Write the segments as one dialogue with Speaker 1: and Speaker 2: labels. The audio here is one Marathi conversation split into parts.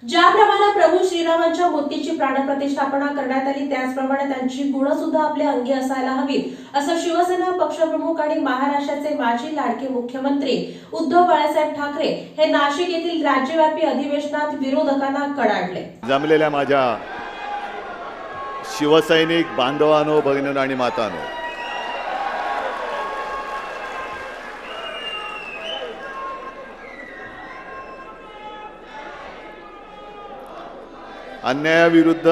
Speaker 1: ज्याप्रमाणे प्रभू श्रीरामांच्या मूर्तीची प्राणप्रतिष्ठापना करण्यात आली त्याचप्रमाणे त्यांची गुण सुद्धा आपल्या अंगी असायला हवीत असं शिवसेना पक्षप्रमुख आणि महाराष्ट्राचे माजी लाडके मुख्यमंत्री उद्धव बाळासाहेब ठाकरे हे नाशिक येथील राज्यव्यापी अधिवेशनात विरोधकांना कडाडले।
Speaker 2: जमलेल्या माझ्या शिवसैनिक बांधवांनो, भगिनींनो आणि मातांनो, अन्यायाविरुद्ध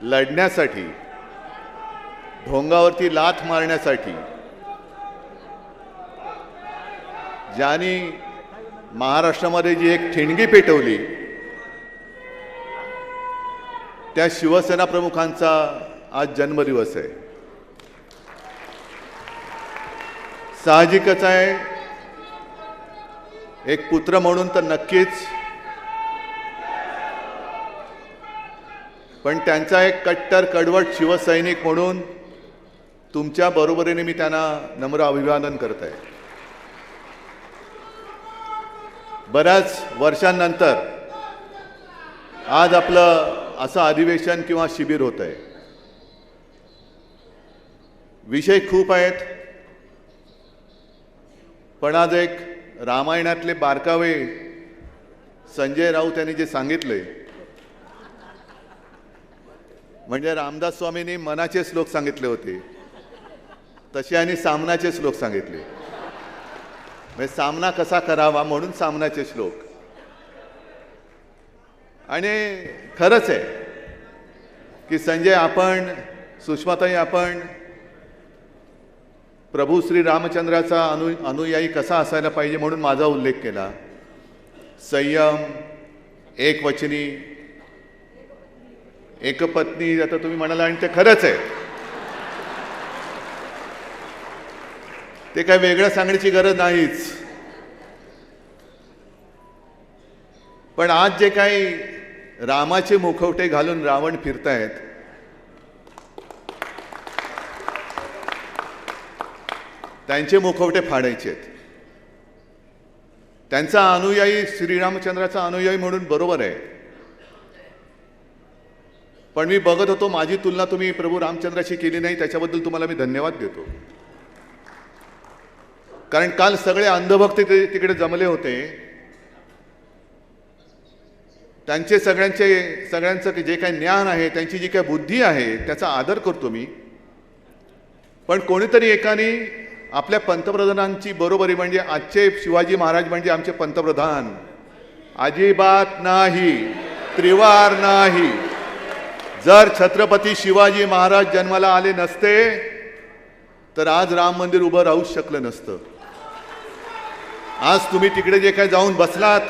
Speaker 2: लढण्यासाठी, ढोंगावरती लाथ मारण्यासाठी ज्यांनी महाराष्ट्रामध्ये जी एक ठिणगी पेटवली त्या शिवसेना प्रमुखांचा आज जन्मदिवस आहे। साहजिकच आहे, एक पुत्र म्हणून तर नक्कीच, पण त्यांचा एक कट्टर कडवट शिवसैनिक म्हणून तुमच्या बरोबरीने मी त्यांना नम्र अभिवादन करत आहे। बऱ्याच वर्षांनंतर आज आपलं असं अधिवेशन किंवा शिबिर होत आहे। विषय खूप आहेत, पण आज एक रामायणातले बारकावे संजय राऊत यांनी जे सांगितले, म्हणजे रामदास स्वामींनी मनाचे श्लोक सांगितले होते, तसे यांनी सामनाचे श्लोक सांगितले। म्हणजे सामना कसा करावा म्हणून सामनाचे श्लोक। आणि खरंच आहे की संजय, आपण, सुषमाताई, आपण प्रभू श्री रामचंद्राचा अनुयायी कसा असायला पाहिजे म्हणून माझा उल्लेख केला। संयम, एकवचनी, एकपत्नी, आता तुम्ही म्हणाला, आणि ते खरंच आहे, ते काय वेगळं सांगण्याची गरज नाहीच। पण आज जे काही रामाचे मुखवटे घालून रावण फिरतायत, त्यांचे मुखवटे फाडायचे आहेत। त्यांचा अनुयायी, श्रीरामचंद्राचा अनुयायी म्हणून बरोबर आहे, पण मी बघत होतो माझी तुलना तुम्ही प्रभू रामचंद्राशी केली नाही, त्याच्याबद्दल तुम्हाला मी धन्यवाद देतो। कारण काल सगळे अंधभक्त तिकडे जमले होते, त्यांचे सगळ्यांचं जे काही ज्ञान आहे, त्यांची जी काही बुद्धी आहे, त्याचा आदर करतो मी। पण कोणीतरी एकाने आपल्या पंतप्रधानांची बरोबरी, म्हणजे आजचे शिवाजी महाराज म्हणजे आमचे पंतप्रधान, अजिबात नाही, त्रिवार नाही। जर छत्रपती शिवाजी महाराज जन्माला आले नसते तर आज राम मंदिर उभं राहूच शकलं नसतं। आज तुम्ही तिकडे जे काही जाऊन बसलात,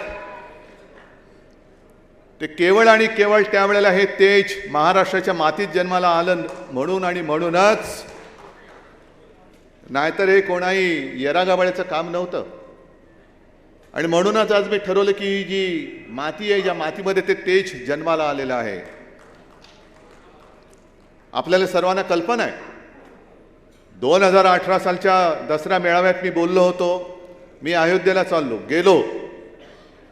Speaker 2: ते केवळ आणि केवळ त्यावेळेला हे तेज महाराष्ट्राच्या मातीत जन्माला आलं म्हणून आणि म्हणूनच, नाहीतर हे कोणाही येरागाबाळ्याचं काम नव्हतं। आणि म्हणूनच आज मी ठरवलं की जी माती आहे, ज्या मातीमध्ये ते तेज जन्माला आलेलं आहे। आपल्याला सर्वांना कल्पना आहे, 2018 सालच्या दसरा मेळाव्यात मी बोललो होतो, मी अयोध्येला गेलो,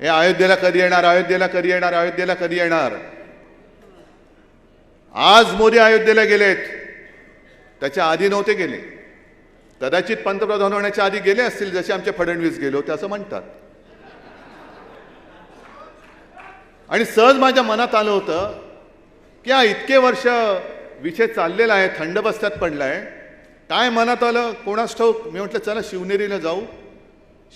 Speaker 2: हे अयोध्येला कधी येणार, अयोध्येला कधी येणार, अयोध्येला कधी येणार। आज मोदी अयोध्येला गेलेत, त्याच्या आधी नव्हते गेले, कदाचित पंतप्रधान होण्याच्या आधी गेले असतील, जसे आमचे फडणवीस गेले होते असं म्हणतात। आणि सहज माझ्या मनात आलं होतं की हा इतके वर्ष विषय चाललेला आहे, थंड बस्त्यात पडलाय, काय मनात आलं कोणास ठाऊक, मी म्हटलं चला शिवनेरीला जाऊ,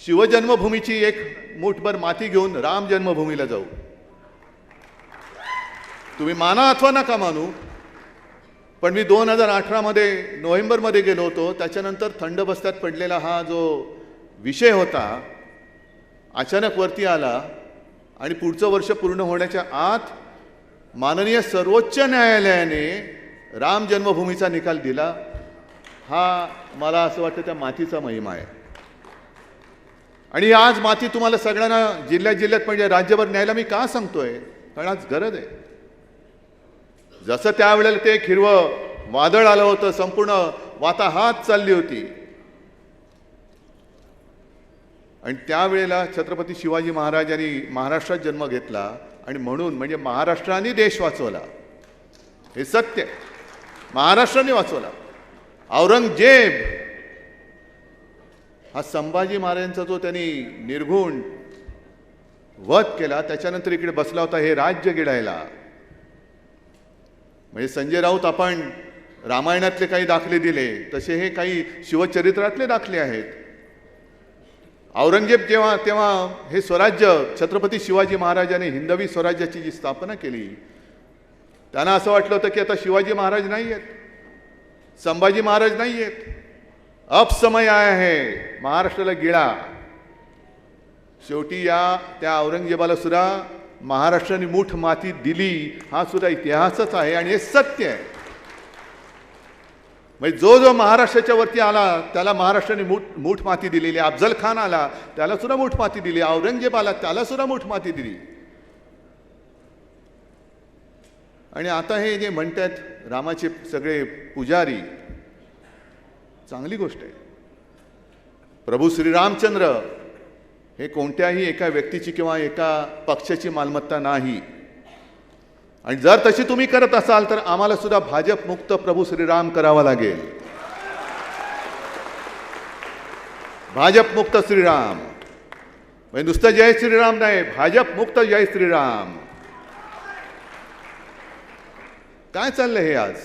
Speaker 2: शिवजन्मभूमीची एक मूठभर माती घेऊन राम जन्मभूमीला जाऊ। तुम्ही माना अथवा नका मानू, पण मी 2018 मध्ये नोव्हेंबरमध्ये गेलो होतो, त्याच्यानंतर थंड बस्त्यात पडलेला हा जो विषय होता अचानक वरती आला, आणि पुढचं वर्ष पूर्ण होण्याच्या आत माननीय सर्वोच्च न्यायालयाने राम जन्मभूमीचा निकाल दिला। हा मला असं वाटतं त्या मातीचा महिमा आहे। आणि आज माती तुम्हाला सगळ्यांना जिल्ह्यात म्हणजे राज्यभर न्यायला मी का सांगतोय, कारण आज गरज आहे। जसं त्यावेळेला ते एक हिरवं वादळ आलं होतं, संपूर्ण वाताहात चालली होती, आणि त्यावेळेला छत्रपती शिवाजी महाराजांनी महाराष्ट्रात जन्म घेतला आणि म्हणून म्हणजे महाराष्ट्राने देश वाचवला, हे सत्य आहे. महाराष्ट्राने वाचवला. औरंगजेब हा संभाजी महाराजांचा जो त्यांनी निर्घुण वध केला त्याच्यानंतर इकडे बसला होता हे राज्य गिळायला. म्हणजे संजय राऊत आपण रामायणातले काही दाखले दिले तसे हे काही शिवचरित्रातले दाखले आहेत. औरंगजेब तेव्हा हे स्वराज्य छत्रपती शिवाजी महाराजांनी हिंदवी स्वराज्याची जी स्थापना केली त्यांना असं वाटलं होतं की आता शिवाजी महाराज नाही आहेत, संभाजी महाराज नाही आहेत, अब समय आया है महाराष्ट्राला गिळा. शेवटी त्या औरंगजेबाला सुद्धा महाराष्ट्राने मूठ माती दिली, हा सुद्धा इतिहासच आहे आणि हे सत्य आहे. म्हणजे जो महाराष्ट्राच्या वरती आला त्याला महाराष्ट्राने मूठ माती दिलेली. अफजल खान आला त्याला सुद्धा मूठ माती दिली, औरंगजेब आला त्याला सुद्धा मूठ माती दिली. आणि आता हे जे म्हणतात रामाचे सगळे पुजारी, चांगली गोष्ट आहे. प्रभू श्रीरामचंद्र हे कोणत्याही एका व्यक्तीची किंवा एका पक्षाची मालमत्ता नाही. आणि जर तशी तुम्ही करत असाल तर आम्हाला सुद्धा भाजप मुक्त प्रभू श्रीराम करावा लागेल. भाजप मुक्त श्रीराम म्हणजे नुसतं जय श्रीराम नाही, भाजप मुक्त जय श्रीराम. काय चाललंय हे आज?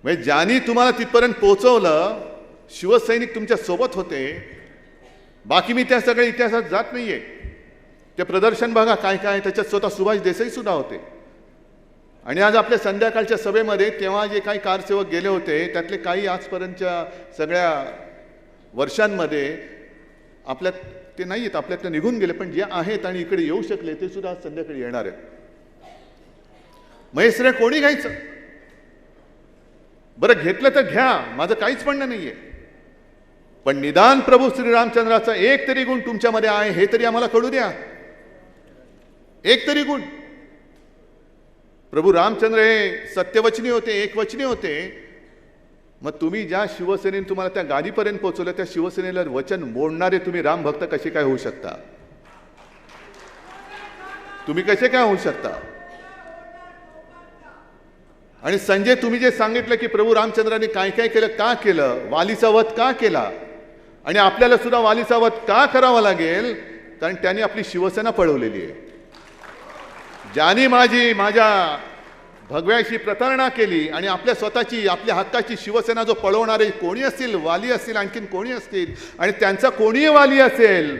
Speaker 2: म्हणजे ज्यांनी तुम्हाला तिथपर्यंत पोहोचवलं शिवसैनिक तुमच्या सोबत होते. बाकी मी त्या सगळ्या इतिहासात जात नाहीये. ते प्रदर्शन बघा काय काय, त्याच्यात स्वतः सुभाष देसाई सुद्धा होते. आणि आज आपल्या संध्याकाळच्या सभेमध्ये तेव्हा जे काही कारसेवक गेले होते त्यातले काही आजपर्यंतच्या सगळ्या वर्षांमध्ये आपल्यात ते नाही आहेत, आपल्यातनं निघून गेले, पण जे आहेत आणि इकडे येऊ शकले ते सुद्धा आज संध्याकाळी येणार आहेत. महेश्वर कोणी घ्यायचं? बरं घेतलं तर घ्या, माझं काहीच म्हणणं नाहीये. पण निदान प्रभू श्रीरामचंद्राचा एक तरी गुण तुमच्यामध्ये आहे हे तरी आम्हाला कळू द्या. एक तरी गुण. प्रभू रामचंद्र हे सत्यवचनी होते, एकवचनी होते. मग तुम्ही ज्या शिवसेनेने तुम्हाला त्या गादीपर्यंत पोहोचवलं त्या शिवसेनेला वचन मोडणारे तुम्ही रामभक्त कसे काय होऊ शकता? तुम्ही कसे काय होऊ शकता? आणि संजय तुम्ही जे सांगितलं की प्रभू रामचंद्रांनी काय काय केलं, का केलं, वालीचा वध का केला, आणि आपल्याला सुद्धा वालीचा वध का करावा लागेल? कारण त्यांनी आपली शिवसेना पळवलेली आहे. ज्यांनी माझ्या भगव्याशी प्रतारणा केली आणि आपल्या स्वतःची आपल्या हक्काची शिवसेना जो पळवणारे कोणी असतील, वाली असतील, आणखीन कोणी असतील, आणि त्यांचा कोणीही वाली असेल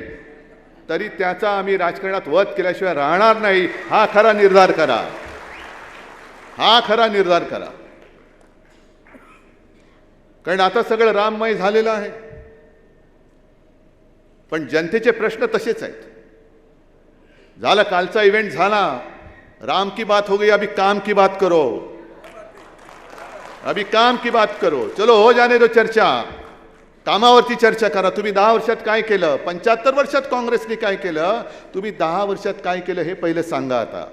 Speaker 2: तरी त्याचा आम्ही राजकारणात वध केल्याशिवाय राहणार नाही. हा खरा निर्धार करा. हा खरा निर्धार करा. कारण आता सगळं राममय झालेलं आहे. पण जनतेचे प्रश्न तसेच आहेत. झाला कालचा इव्हेंट झाला, राम की बात हो गई, अभी काम की बात करो, अभी काम की बात करो. चलो हो जाने दो चर्चा. कामावरती चर्चा करा. तुम्ही 10 वर्षात काय केलं, 75 वर्षात काँग्रेसने काय केलं, तुम्ही 10 वर्षात काय केलं हे पहिले सांगा आता.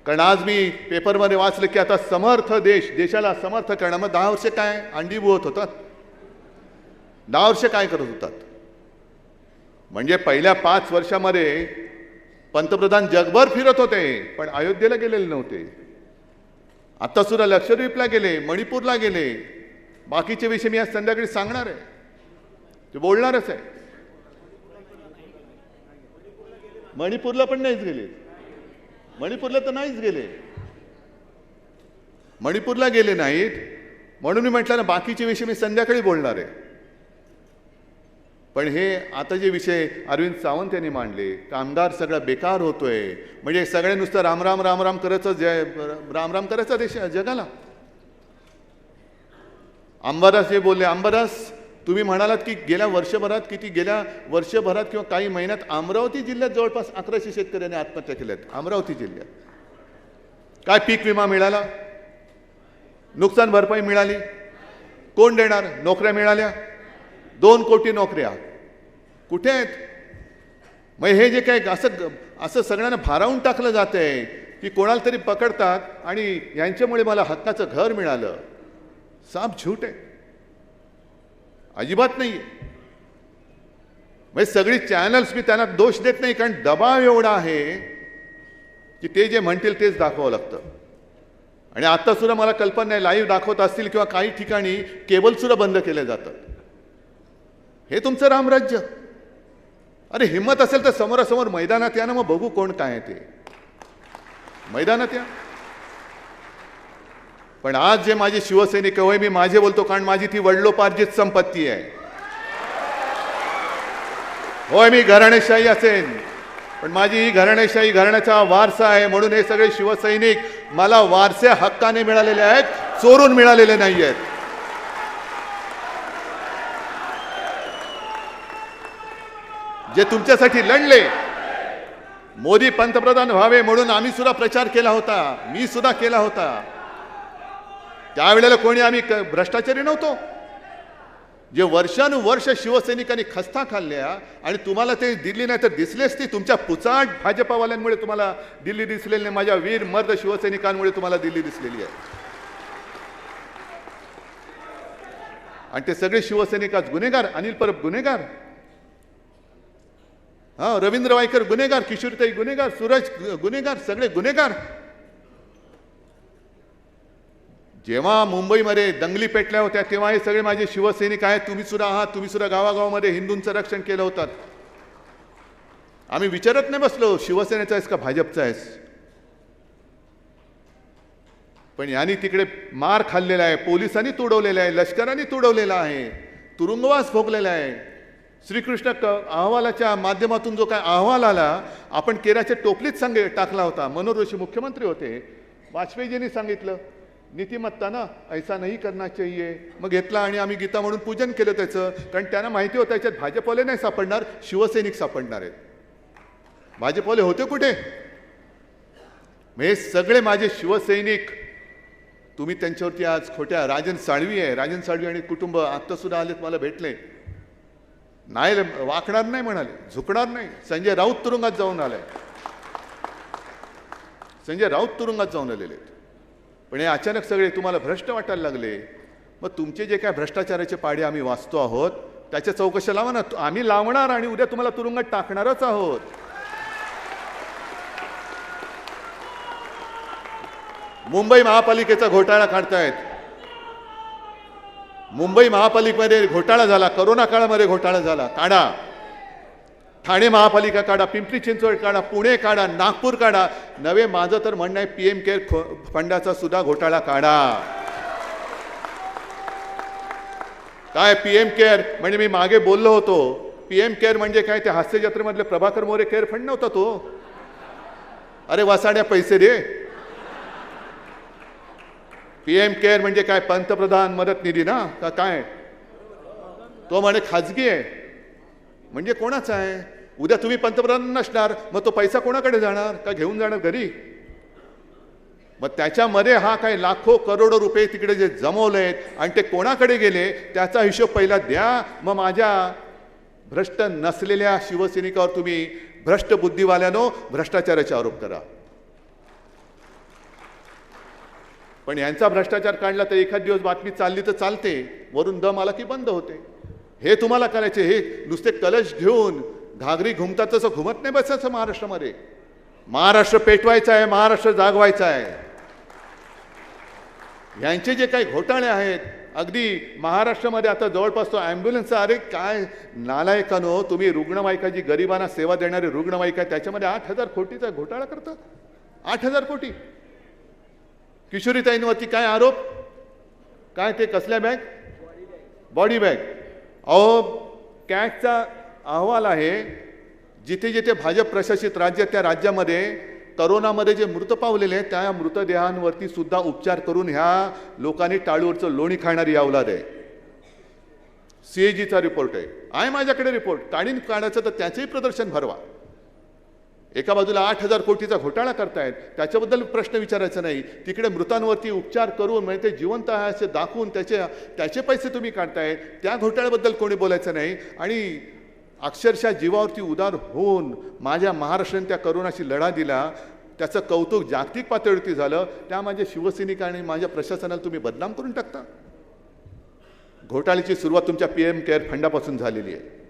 Speaker 2: कारण आज मी पेपरमध्ये वाचलं की आता समर्थ देशाला समर्थ करणं. मग 10 वर्ष काय अंडीभूत होतात? 10 वर्ष काय करत होतात? म्हणजे पहिल्या 5 वर्षामध्ये पंतप्रधान जगभर फिरत होते पण अयोध्येला गेलेले नव्हते. आता सुद्धा लक्षद्वीपला गेले, मणिपूरला गेले. बाकीचे विषय मी आज संध्याकाळी सांगणार आहे, ते बोलणारच आहे. मणिपूरला पण नाहीच गेले. मणिपूरला तर नाहीच गेले. मणिपूरला गेले नाहीत म्हणून मी म्हटलं ना बाकीचे विषय मी संध्याकाळी बोलणार आहे. पण हे आता जे विषय अरविंद सावंत यांनी मांडले, कामगार सगळा बेकार होतोय, म्हणजे सगळे नुसतं रामराम रामराम करायचं, रामराम करायचा देश जगाला. अंबादास जे बोलले, अंबादास तुम्ही म्हणालात की गेल्या वर्षभरात किंवा काही महिन्यात अमरावती जिल्ह्यात जवळपास 1100 शेतकऱ्यांनी आत्महत्या केल्यात. अमरावती जिल्ह्यात काय पीक विमा मिळाला, नुकसान भरपाई मिळाली, कोण देणार? नोकऱ्या मिळाल्या, 2 कोटी नोकऱ्या कुठे आहेत? मग हे जे काय असं सगळ्यांना भारावून टाकलं जातंय की कोणाला तरी पकडतात आणि यांच्यामुळे मला हक्काचं घर मिळालं. साफ झूट आहे. अजिबात नाही आहे. म्हणजे सगळी चॅनल्स मी त्यांना दोष देत नाही, कारण दबाव एवढा आहे की ते जे म्हणतील तेच दाखवावं लागतं. आणि आता सुद्धा मला कल्पना नाही, लाईव्ह दाखवत असतील किंवा काही ठिकाणी केबल सुद्धा बंद केले जातात. हे तुमचं रामराज्य. अरे हिम्मत असेल तर समोरासमोर मैदानात या ना, मग बघू कोण काय आहे ते. मैदानात या. पण आज जे माझे शिवसैनिक होय, मी माझे बोलतो कारण माझी ती वडिलोपार्जित संपत्ती आहे. होय, मी घराणेशाही असेन, पण माझी ही घराणेशाही घराण्याचा वारसा आहे. म्हणून हे सगळे शिवसैनिक मला वारसे हक्काने मिळालेले आहेत, चोरून मिळालेले नाही आहेत. जे तुमच्यासाठी लढले, मोदी पंतप्रधान व्हावे म्हणून आम्ही सुद्धा प्रचार केला होता, मी सुद्धा केला होता. त्यावेळेला कोणी आम्ही भ्रष्टाचारी नव्हतो. जे वर्षानुवर्ष शिवसैनिकांनी खस्ता खाल्ल्या आणि तुम्हाला ते दिल्ली नाही तर दिसलेच ती तुमच्या पुचाट भाजपावाल्यांमुळे तुम्हाला दिल्ली दिसलेली नाही. माझ्या वीर मर्द शिवसैनिकांमुळे तुम्हाला दिल्ली दिसलेली आहे. आणि ते सगळे शिवसैनिक आज गुन्हेगार. अनिल परब गुन्हेगार, रवींद्र वायकर गुन्हेगार, किशोरीताई गुन्हेगार, सूरज गुन्हेगार, सगळे गुन्हेगार. जेव्हा मुंबईमध्ये दंगली पेटल्या होत्या तेव्हा हे सगळे माझे शिवसैनिक आहेत. तुम्ही सुद्धा आहात. तुम्ही सुद्धा गावागावामध्ये हिंदूंचं रक्षण केलं होतं. आम्ही विचारत नाही बसलो शिवसेनेचा आहेस का भाजपचा आहेस. पण यांनी तिकडे मार खाल्लेला आहे, पोलिसांनी तुडवलेला आहे, लष्कराने तुडवलेला आहे, तुरुंगवास भोगलेला आहे. श्रीकृष्ण अहवालाच्या माध्यमातून जो काय अहवाल आला, आपण केराच्या टोपलीत टाकला होता. मनोहर जोशी मुख्यमंत्री होते, वाजपेयीजींनी सांगितलं नीतिमत्ता ना ऐसा नाही करना चाहिए. मग घेतला आणि आम्ही गीता म्हणून पूजन केलं त्याचं, कारण त्यांना माहिती होतं याच्यात भाजपवाले नाही सापडणार, शिवसैनिक सापडणार आहेत. भाजपवाले होते कुठे? हे सगळे माझे शिवसैनिक. तुम्ही त्यांच्यावरती आज खोट्या. राजन साळवी आहे, राजन साळवी आणि कुटुंब आत्ता सुद्धा आलेत, मला भेटले. नाही वाकणार नाही म्हणाले, झुकणार नाही. संजय राऊत तुरुंगात जाऊन आलाय, संजय राऊत तुरुंगात जाऊन आलेले. पण हे अचानक सगळे तुम्हाला भ्रष्ट वाटायला लागले. मग तुमचे जे काय भ्रष्टाचाराचे पाडे आम्ही वाचतो आहोत त्याच्या चौकशा लावा ना. आम्ही लावणार आणि उद्या तुम्हाला तुरुंगात टाकणारच आहोत. मुंबई महापालिकेचा घोटाळा काढतायत. मुंबई महापालिकेमध्ये घोटाळा झाला, करोना काळामध्ये घोटाळा झाला, काढा. ठाणे महापालिका काढा, पिंपरी चिंचवड काढा, पुणे काढा, नागपूर काढा. नवे माझं तर म्हणणं आहे पीएम केअर फंडाचा सुद्धा घोटाळा काढा. काय पीएम केअर म्हणजे मी मागे बोललो होतो, पीएम केअर म्हणजे काय? ते हास्य जत्रेमधले प्रभाकर मोरे केअर फंड नव्हता तो. अरे वासाड्या पैसे दे. पीएम केअर म्हणजे काय? पंतप्रधान मदत निधी ना का काय? तो म्हणे खाजगी आहे. म्हणजे कोणाचा आहे? उद्या तुम्ही पंतप्रधान नसणार, मग तो पैसा कोणाकडे जाणार? का घेऊन जाणार घरी? मग त्याच्यामध्ये हा काय लाखो करोडो रुपये तिकडे जे जमवलेत आणि ते कोणाकडे गेले त्याचा हिशोब पहिला द्या. मग माझ्या भ्रष्ट नसलेल्या शिवसैनिकावर तुम्ही भ्रष्ट बुद्धिवाल्यानो भ्रष्टाचाराचे आरोप करा. पण यांचा भ्रष्टाचार काढला तर एखाद दिवस बातमी चालली तर चालते, वरून दम आला की बंद होते. हे तुम्हाला करायचे. हे नुसते कलश घेऊन घागरी घुमतात तसं घुमत नाही बसायचं महाराष्ट्रामध्ये. महाराष्ट्र पेटवायचा आहे, महाराष्ट्र जागवायचा आहे. यांचे जे काही घोटाळे आहेत, अगदी महाराष्ट्रामध्ये आता जवळपास तो ॲम्ब्युलन्सचा, अरे काय नालायकानो तुम्ही, रुग्णवाहिका जी गरिबांना सेवा देणारी रुग्णवाहिका त्याच्यामध्ये 8,000 कोटीचा घोटाळा करतात. 8,000 कोटी. किशोरीताईंवरती काय आरोप? काय ते कसल्या बॅग? Body bag. अहो कॅगचा अहवाल आहे, जिथे जिथे भाजप प्रशासित राज्य त्या राज्यामध्ये करोनामध्ये जे मृत पावलेले आहेत त्या मृतदेहांवरती सुद्धा उपचार करून ह्या लोकांनी टाळूवरचं लोणी खाणारी अवलाद आहे. CAGचा रिपोर्ट आहे माझ्याकडे रिपोर्ट. काढीन काढायचं तर त्याचंही प्रदर्शन भरवा. एका बाजूला 8,000 कोटीचा घोटाळा करतायत, त्याच्याबद्दल प्रश्न विचारायचा नाही. तिकडे मृतांवरती उपचार करून म्हणजे ते जिवंत आहे असे दाखवून त्याचे पैसे तुम्ही काढताय. त्या घोटाळ्याबद्दल कोणी बोलायचं नाही. आणि अक्षरशः जीवावरती उदार होऊन माझ्या महाराष्ट्राने त्या करोनाशी लढा दिला, त्याचं कौतुक जागतिक पातळीवरती झालं. त्या माझ्या शिवसैनिक आणि माझ्या प्रशासनाला तुम्ही बदनाम करून टाकता. घोटाळ्याची सुरुवात तुमच्या PM केअर फंडापासून झालेली आहे,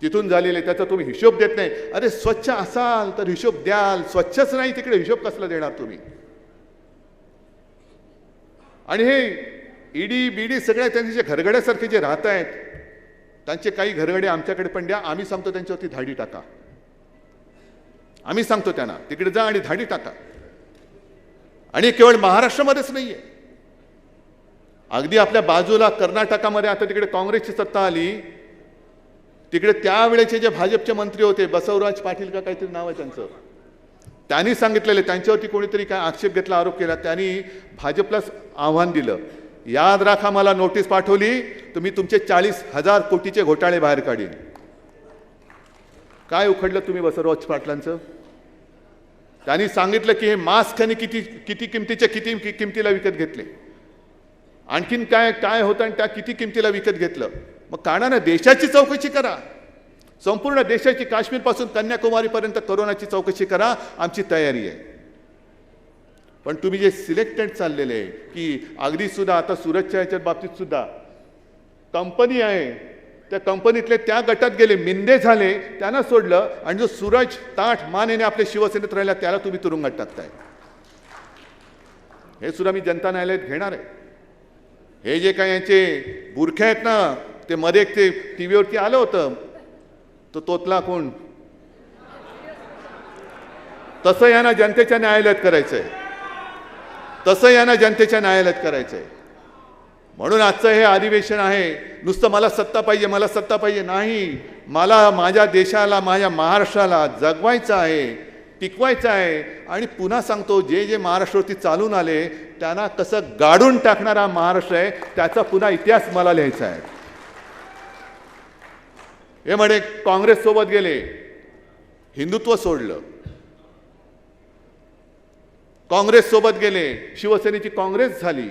Speaker 2: तिथून झालेली आहे. त्याचा तुम्ही हिशोब देत नाही. अरे स्वच्छ असाल तर हिशोब द्याल, स्वच्छच नाही तिकडे हिशोब कसला देणार तुम्ही? आणि हे ईडी बीडी सगळ्या त्यांचे जे घरगड्यासारखे जे राहत आहेत, त्यांचे काही घरगडे आमच्याकडे पण द्या. आम्ही सांगतो त्यांच्यावरती धाडी टाका. आम्ही सांगतो त्यांना तिकडे जा आणि धाडी टाका. आणि केवळ महाराष्ट्रामध्येच नाहीये, अगदी आपल्या बाजूला कर्नाटकामध्ये आता तिकडे काँग्रेसची सत्ता आली, तिकडे त्यावेळेचे जे भाजपचे मंत्री होते, बसवराज पाटील का काहीतरी नाव आहे त्यांचं, त्यांनी सांगितलेले, त्यांच्यावरती कोणीतरी काय आक्षेप घेतला, आरोप केला, त्यांनी भाजपला आव्हान दिलं, याद राखा मला नोटीस पाठवली तर मी तुमचे 40,000 कोटीचे घोटाळे बाहेर काढीन. काय उखडलं तुम्ही बसवराज पाटलांचं? त्यांनी सांगितलं की हे मास्क आणि किती किमतीचे किती किमतीला विकत घेतले, आणखीन काय काय होतं आणि त्या किती किमतीला विकत घेतलं. मग काढा देशाची चौकशी करा, संपूर्ण देशाची, काश्मीरपासून कन्याकुमारीपर्यंत कोरोनाची चौकशी करा, आमची तयारी आहे. पण तुम्ही जे सिलेक्टेड चाललेले आहे की अगदी सुद्धा आता सुरतच्या याच्या बाबतीत सुद्धा कंपनी आहे, त्या कंपनीतले त्या गटात गेले, मिंदे झाले, त्यांना सोडलं, आणि जो सूरज ताठ मानेने आपल्या शिवसेनेत राहिला त्याला तुम्ही तुरुंगात टाकताय. हे सुद्धा मी जनता न्यायालयात घेणार आहे. हे जे काही यांचे बुरखे आहेत ना, ते मध्ये एक ते टीव्हीवरती आलं होतं, तो तोतला कोण, तसं यांना जनतेच्या न्यायालयात करायचंय, तसं यांना जनतेच्या न्यायालयात करायचंय. म्हणून आजचं हे अधिवेशन आहे, नुसतं मला सत्ता पाहिजे, मला सत्ता पाहिजे नाही, मला माझ्या देशाला, माझ्या महाराष्ट्राला जगवायचं आहे, टिकवायचं आहे. आणि पुन्हा सांगतो, जे जे महाराष्ट्रावरती चालून आले त्यांना कसं गाडून टाकणारा महाराष्ट्र आहे, त्याचा पुन्हा इतिहास मला लिहायचा आहे. हे म्हणे काँग्रेस सोबत गेले, हिंदुत्व सोडलं, काँग्रेस सोबत गेले, शिवसेनेची काँग्रेस झाली.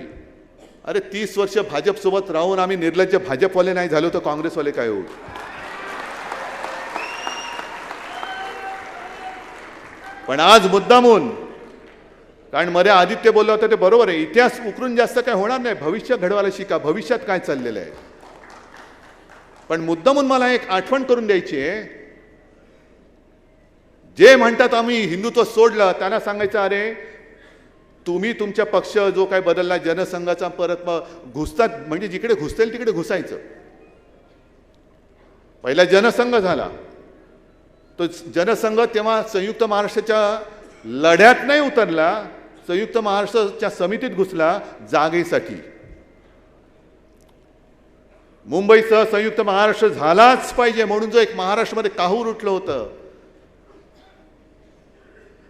Speaker 2: अरे 30 वर्ष भाजप सोबत राहून आम्ही निर्लज्ज भाजपवाले नाही झालो तर काँग्रेसवाले काय होऊ? पण आज मुद्दामून, कारण मध्ये आदित्य बोलला होता ते बरोबर आहे, इतिहास उकरून जास्त काय होणार नाही, भविष्य घडवायला शिका, भविष्यात काय चाललेलं आहे. पण मुद्दामून मला एक आठवण करून द्यायची आहे, जे म्हणतात आम्ही हिंदुत्व सोडलं त्यांना सांगायचं, अरे तुम्ही तुमच्या पक्ष जो काय बदलला, जनसंघाचा परत घुसतात, म्हणजे जिकडे घुसतील तिकडे घुसायचं. पहिला जनसंघ झाला, तो जनसंघ तेव्हा संयुक्त महाराष्ट्राच्या लढ्यात नाही उतरला, संयुक्त महाराष्ट्राच्या समितीत घुसला जागेसाठी. मुंबईसह संयुक्त महाराष्ट्र झालाच पाहिजे म्हणून जो एक महाराष्ट्रामध्ये काहूर उठलं होतं,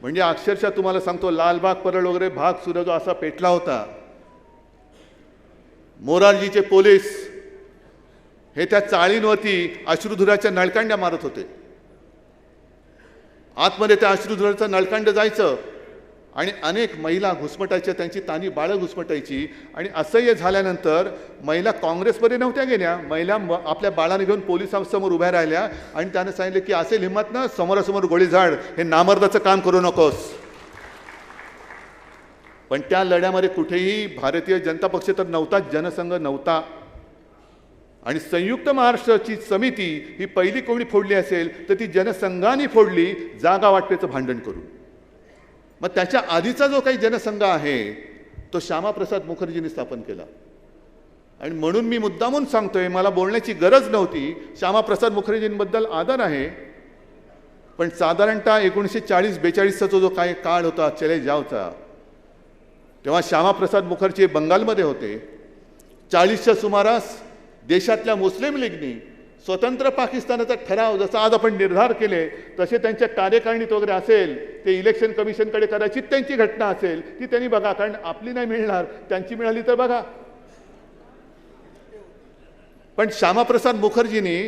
Speaker 2: म्हणजे अक्षरशः तुम्हाला सांगतो, लालबाग परळ वगैरे भाग सुद्धा जो असा पेटला होता. मोरारजीचे पोलीस हे त्या चाळींवरती अश्रुधुराच्या नळकांड्या मारत होते. आतमध्ये त्या अश्रुधुराचं नळकांड जायचं आणि अनेक महिला घुसमटायच्या, त्यांची तानी बाळं घुसमटायची. आणि असह्य झाल्यानंतर महिला काँग्रेसमध्ये नव्हत्या गेल्या, महिला आपल्या बाळाने घेऊन पोलिसांसमोर उभ्या राहिल्या आणि त्याने सांगितलं की असेल हिंमत ना समोरासमोर गोळी झाड, हे नामर्दाचं काम करू नकोस. पण त्या लढ्यामध्ये कुठेही भारतीय जनता पक्ष तर नव्हताच, जनसंघ नव्हता. आणि संयुक्त महाराष्ट्राची समिती ही पहिली कोणी फोडली असेल तर ती जनसंघाने फोडली, जागा वाटपेचं भांडण करून. मग त्याच्या आधीचा जो काही जनसंघ आहे तो श्यामाप्रसाद मुखर्जींनी स्थापन केला. आणि म्हणून मी मुद्दामून सांगतोय, मला बोलण्याची गरज नव्हती, श्यामाप्रसाद मुखर्जींबद्दल आदर आहे, पण साधारणतः 1940-42चा जो काही काळ होता चले जावचा, तेव्हा श्यामाप्रसाद मुखर्जी बंगालमध्ये होते. 40च्या सुमारास देशातल्या मुस्लिम लीगनी स्वतंत्र पाकिस्तानाचा ठराव, जसा आज आपण निर्धार केले तसे त्यांच्या कार्यकारिणीत वगैरे असेल, ते इलेक्शन कमिशनकडे कदाचित त्यांची घटना असेल ती त्यांनी बघा, कारण आपली नाही मिळणार, त्यांची मिळाली तर बघा. पण श्यामाप्रसाद मुखर्जींनी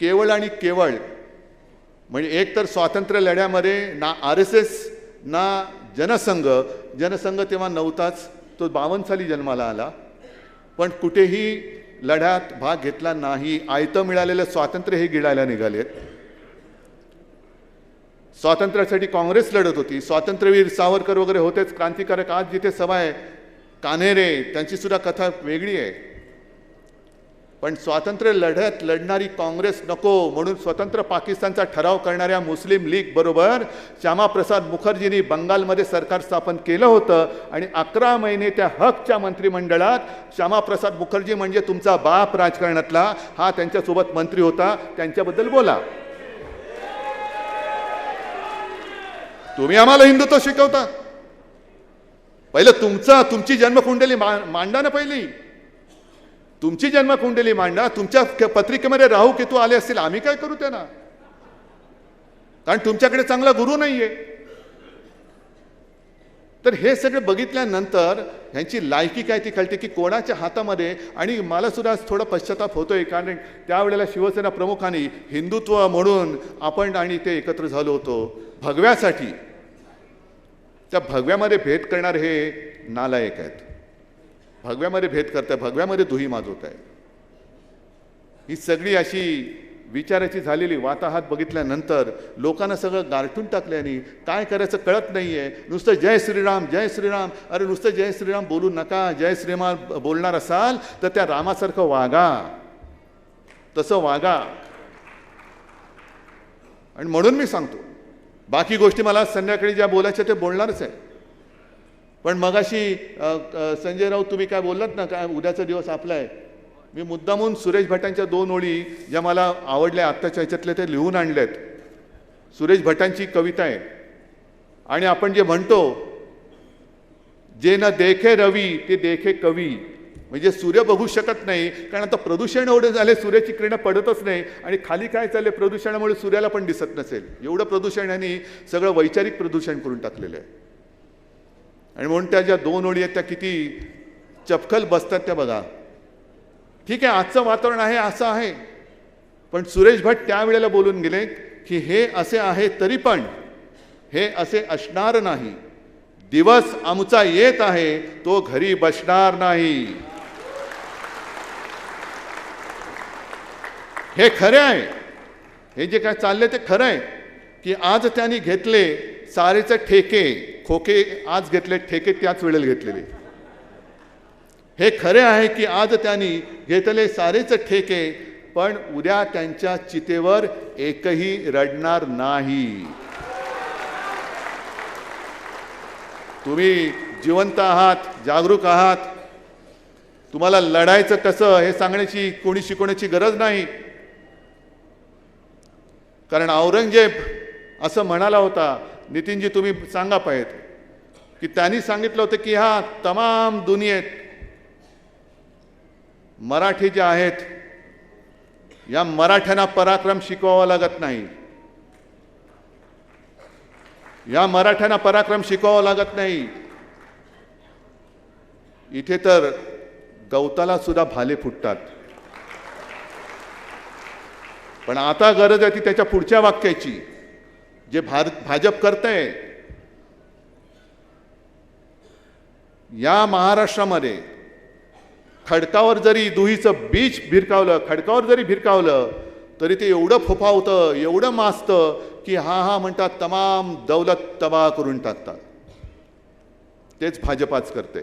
Speaker 2: केवळ आणि केवळ, म्हणजे एक तर स्वातंत्र्य लढ्यामध्ये ना RSS ना जनसंघ तेव्हा नव्हताच, तो 52 साली जन्माला आला, पण कुठेही लढ्यात भाग घेतला नाही. आयतं मिळालेलं स्वातंत्र्य हे गिळायला निघालेत. स्वातंत्र्यासाठी काँग्रेस लढत होती, स्वातंत्र्यवीर सावरकर वगैरे होतेच, क्रांतिकारक. आज जिथे सभा आहे कान्हेरे त्यांची सुद्धा कथा वेगळी आहे. पण स्वातंत्र्य लढ्यात लढणारी काँग्रेस नको म्हणून स्वतंत्र पाकिस्तानचा ठराव करणाऱ्या मुस्लिम लीग बरोबर श्यामाप्रसाद मुखर्जींनी बंगालमध्ये सरकार स्थापन केलं होतं आणि 11 महिने त्या हकच्या मंत्रिमंडळात श्यामाप्रसाद मुखर्जी म्हणजे तुमचा बाप राजकारणातला हा त्यांच्यासोबत मंत्री होता. त्यांच्याबद्दल बोला. तुम्ही आम्हाला हिंदुत्व शिकवता. पहिलं तुमची जन्मकुंडली मांडा ना. पहिली तुमची जन्मकुंडली मांडा. तुमच्या पत्रिकेमध्ये राहू केतू आले असतील, आम्ही काय करू त्यांना? कारण तुमच्याकडे चांगला गुरु नाहीये. तर हे सगळं बघितल्यानंतर ह्यांची लायकी काय ती कळते की कोणाच्या हातामध्ये. आणि मला सुद्धा थोडा पश्चाताप होतोय कारण त्यावेळेला शिवसेना प्रमुखांनी हिंदुत्व म्हणून आपण आणि ते एकत्र झालो होतो भगव्यासाठी. त्या भगव्यामध्ये भेद करणार हे नालायक आहेत. भगव्यामध्ये भेद करताय, भगव्यामध्ये दुही माजवत आहे. ही सगळी अशी विचाराची झालेली वाताहात बघितल्यानंतर लोकांना सगळं गारठून टाकल्याने काय करायचं कळत नाहीये. नुसतं जय श्रीराम जय श्रीराम. अरे नुसतं जय श्रीराम बोलू नका. जय श्रीराम बोलणार असाल तर त्या रामासारखं वागा, तसं वागा. आणि म्हणून मी सांगतो, बाकी गोष्टी मला संध्याकाळी ज्या बोलायच्या ते बोलणारच आहे. पण मगाशी संजय राऊत तुम्ही काय बोललात ना, काय उद्याचा दिवस आपला आहे. मी मुद्दामून सुरेश भटांच्या 2 ओळी ज्या मला आवडल्या आत्ताच्या ह्याच्यातले ते लिहून आणलेत. सुरेश भटांची कविता आहे. आणि आपण जे म्हणतो जे न देखे रवी ते देखे कवी, म्हणजे सूर्य बघू शकत नाही कारण आता प्रदूषण एवढे झाले, सूर्याची किरणं पडतच नाही. आणि खाली काय चालले प्रदूषणामुळे सूर्याला पण दिसत नसेल. एवढं प्रदूषणाने सगळं वैचारिक प्रदूषण करून टाकलेलं आहे. आणि म्हणून त्या ज्या 2 ओळी आहेत त्या किती चपखल बसतात त्या बघा. ठीक आहे, आजचं वातावरण आहे असं आहे. पण सुरेश भट त्यावेळेला बोलून गेले की हे असे आहे तरी पण हे असे असणार नाही. दिवस आमचा येत आहे तो घरी बसणार नाही. हे खरे आहे. हे जे काय चालले ते खरं आहे की आज त्यांनी घेतले सारेचे ठेके खोके, आज घेतले ठेके त्याच वेळेला घेतलेले. हे खरे आहे की आज त्यांनी घेतले सारेच ठेके पण उद्या त्यांच्या चितेवर एकही रडणार नाही. तुम्ही जिवंत आहात, जागरूक आहात. तुम्हाला लढायचं कसं हे सांगण्याची कोणी शिकवण्याची गरज नाही. कारण औरंगजेब असं म्हणाला होता, नितीनजी तुम्ही सांगा पाहिजे की त्यांनी सांगितलं होतं की हा तमाम दुनियेत मराठी जे आहेत या मराठ्यांना पराक्रम शिकवावा लागत नाही. या मराठ्यांना पराक्रम शिकवावा लागत नाही. इथे तर गवताला सुद्धा भाले फुटतात. पण आता गरज आहे ती त्याच्या पुढच्या वाक्याची. जे भाजप करतंय या महाराष्ट्रामध्ये खडकावर जरी दुहीचं बीज भिरकावलं, खडकावर जरी भिरकावलं तरी ते एवढं फोफावतं, एवढं माजतं की हा म्हणतात तमाम दौलत तबाह करून टाकतात. तेच भाजप आज करते.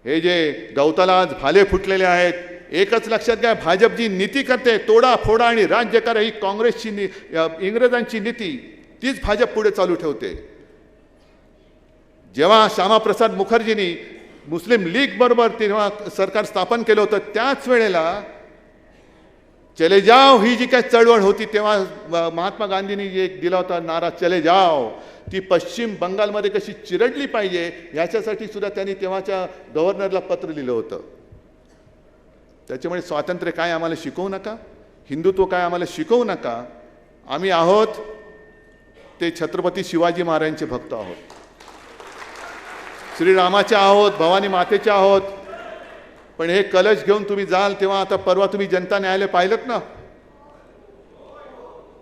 Speaker 2: हे जे गवताला आज भाले फुटलेले आहेत, एकच लक्षात घ्या, भाजप जी नीती करते तोडा फोडा आणि राज्य करा ही काँग्रेसची इंग्रजांची नीती, तीच भाजप पुढे चालू ठेवते. जेव्हा श्यामाप्रसाद मुखर्जींनी मुस्लिम लीग बरोबर तेव्हा सरकार स्थापन केलं होतं त्याच वेळेला चले जाओ ही जी काय चळवळ होती तेव्हा महात्मा गांधींनी जे एक दिला होता नारा चले जाओ, ती पश्चिम बंगालमध्ये कशी चिरडली पाहिजे याच्यासाठी सुद्धा त्यांनी तेव्हाच्या गव्हर्नरला पत्र लिहिलं होतं. त्याच्यामुळे स्वातंत्र्य काय आम्हाला शिकवू नका, हिंदुत्व काय आम्हाला शिकवू नका. आम्ही आहोत ते छत्रपती शिवाजी महाराजांचे भक्त आहोत, श्रीरामाचे आहोत, भवानी मातेचे आहोत. पण हे कलश घेऊन तुम्ही जाल तेव्हा आता परवा तुम्ही जनता न्यायालय पाहिलं ना,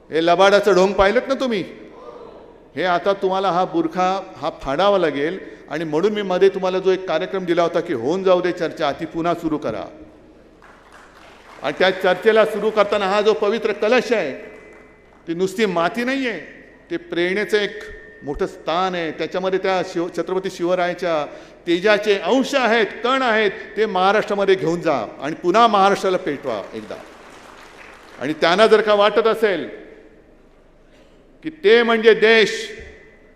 Speaker 2: हे लबाडाचं ढोंग पाहिलं ना तुम्ही. हे आता तुम्हाला हा बुरखा हा फाडावा लागेल. आणि म्हणून मी मध्ये तुम्हाला जो एक कार्यक्रम दिला होता की होऊन जाऊ दे चर्चा, ती पुन्हा सुरू करा. आणि त्या चर्चेला सुरू करताना हा जो पवित्र कलश आहे ती नुसती माती नाही आहे, ते प्रेरणेचं एक मोठं स्थान आहे, त्याच्यामध्ये त्या छत्रपती शिवरायाच्या तेजाचे अंश आहेत, कण आहेत, ते महाराष्ट्रामध्ये घेऊन जा आणि पुन्हा महाराष्ट्राला पेटवा एकदा. आणि त्यांना जर का वाटत असेल की ते म्हणजे देश,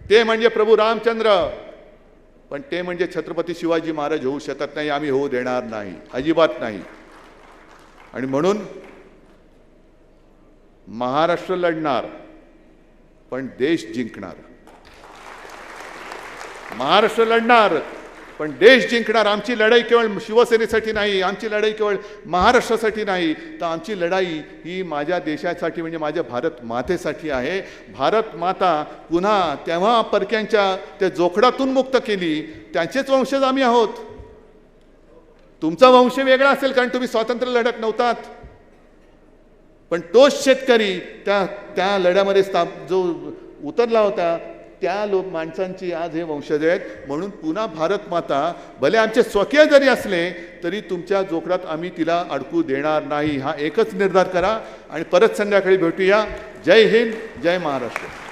Speaker 2: ते म्हणजे प्रभू रामचंद्र, पण ते म्हणजे छत्रपती शिवाजी महाराज होऊ शकत नाही, आम्ही होऊ देणार नाही, अजिबात नाही. आणि म्हणून महाराष्ट्र लढणार पण देश जिंकणार. महाराष्ट्र लढणार पण देश जिंकणार. आमची लढाई केवळ शिवसेनेसाठी नाही, आमची लढाई केवळ महाराष्ट्रासाठी नाही, तर आमची लढाई ही माझ्या देशासाठी म्हणजे माझ्या भारत मातेसाठी आहे. भारत माता पुन्हा तेव्हा परक्यांच्या त्या जोखडातून मुक्त केली, त्यांचेच वंशज आम्ही आहोत. तुमचा वंश वेगळा असेल कारण तुम्ही स्वातंत्र्य लढत नव्हतात, पण तोच शेतकरी त्या लढ्यामध्ये जो उतरला होता, त्या माणसांची आज हे वंशज आहेत. म्हणून पुन्हा भारत माता भले आमचे स्वकीय जरी असले तरी तुमच्या जोखडात आम्ही तिला अडकू देणार नाही. हा एकच निर्धार करा आणि परत संध्याकाळी भेटूया. जय हिंद, जय महाराष्ट्र.